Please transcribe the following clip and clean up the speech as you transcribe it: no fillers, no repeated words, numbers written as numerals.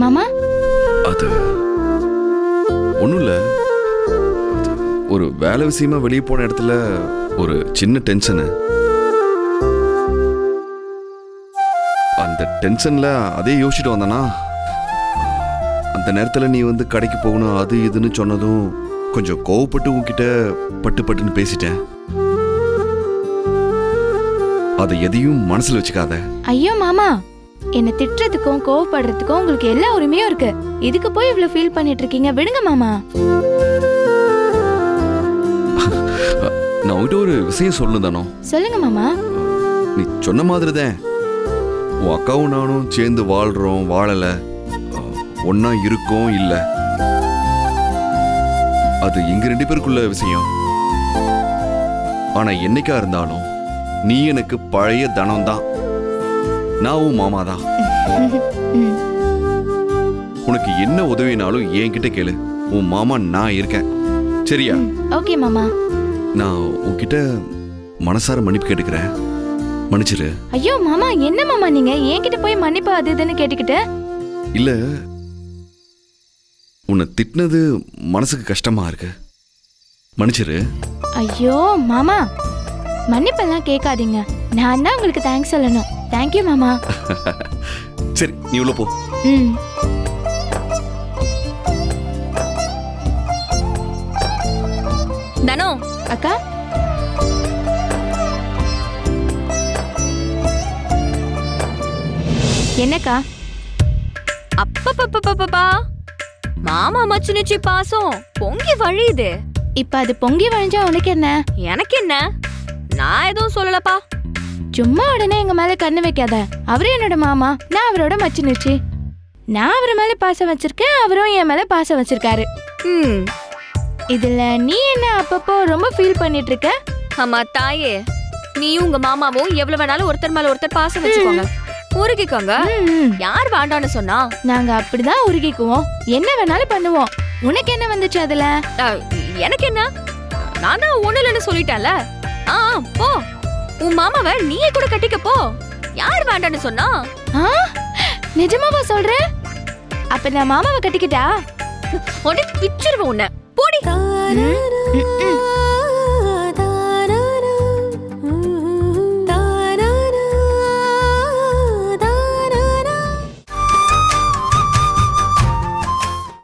மாமா அது ஒன்றும் இல்லை. ஒரு வேலை விஷயமா வெளியே போன இடத்துல ஒரு சின்ன டென்ஷனு. அந்த டென்ஷன்ல அதே யோசிச்சுட்டு வந்தானா, அந்த நேரத்தில் நீ வந்து கடைக்கு போகணும் அது இதுன்னு சொன்னதும் கொஞ்சம் கோவப்பட்டு உன்கிட்ட பட்டுன்னு பேசிட்டேன். அதை எதையும் மனசுல வச்சுக்காத. ஐயோ மாமா, என்ன திட்டுறதுக்கும் கோவப்படுறதுக்கும் உங்களுக்கு எல்லா உரிமையும் இருக்கு. இதுக்கு போய் இவ்வளவு ஃபீல் பண்ணிட்டு இருக்கீங்க, விடுங்க மாமா. நான் உன்கிட்ட ஒரு விஷயம் சொல்லணும் தானோ. சொல்லுங்க மாமா. நீ சொன்ன மாதிரி தான் உன் அக்காவும் நானும் சேர்ந்து வாழ்றோம் வாழல, ஒன்னா இருக்கோம் இல்ல, அது எங்க 2 பேருக்குள்ள விஷயம். ஆனா என்னைக்கா இருந்தாலும் நீ எனக்கு பழைய தனம் தான், நான் உன் மாமா தான். உனக்கு என்ன உதவினாலும் என்கிட்ட கேளு, உன் மாமா நான் இருக்கேன், சரியா? ஓகே மாமா. நான் உன்கிட்ட மனசார மன்னிப்பு கேட்டுக்கிறேன், மன்னிச்சிரு. ஐயோ மாமா, என்ன மாமா நீங்க என்கிட்ட போய் மன்னிப்பு அது இதுன்னு கேட்டுக்கிட்டு? இல்ல, உன்னை திட்டினது மனசுக்கு கஷ்டமா இருக்கு, மன்னிச்சிரு. ஐயோ மாமா, மன்னிப்பெல்லாம் கேட்காதீங்க, நான் தான் உங்களுக்கு தேங்க்ஸ் சொல்லணும். தேங்க்யூ மாமா. சரி, நீ உள்ள போ. தனோ அக்கா, என்னக்கா? அப்பப்பப்பப்பப்பா, மாமா மச்சுனிச்சி பாசம் பொங்கி வழியுது. இப்ப அது பொங்கி வழிஞ்சா உனக்கு என்ன? எனக்கு என்ன, நான் எதுவும் சொல்லலப்பா. சும்மா உடனே எங்க மேல கண்ணு வைக்காத. அவரு என்னோட மாமா, நான் அவரோட மச்சினுச்சி. நான் அவர் மேல பாசம் வச்சிருக்கேன், அவரும் என் மேல பாசம் வச்சிருக்காரு. இதுல நீ என்ன அப்பப்போ ரொம்ப ஃபீல் பண்ணிட்டு இருக்க? அம்மா தாயே, நீயும் உங்க மாமாவும் எவ்வளவு வேணாலும் ஒருத்தர் மேல ஒருத்தர் பாசம் வச்சுக்கோங்க, உருகிக்கோங்க. யார் வேண்டான்னு சொன்னா? நாங்க அப்படிதான் உருகிக்குவோம், என்ன வேணாலும் பண்ணுவோம். உனக்கு என்ன வந்துச்சு அதுல? எனக்கு என்ன, நான் தான் ஒண்ணு இல்லைன்னு சொல்லிட்டேன்ல. போ, உன் மாமாவை நீயே கூட கட்டிக்க போ. யார் வேண்டான்னு சொன்னா? நிஜமாவா சொல்ற? அப்ப நான் மாமாவை கட்டிக்கிட்டா உடனே பிச்சிருவேன் உன்னை. போடி.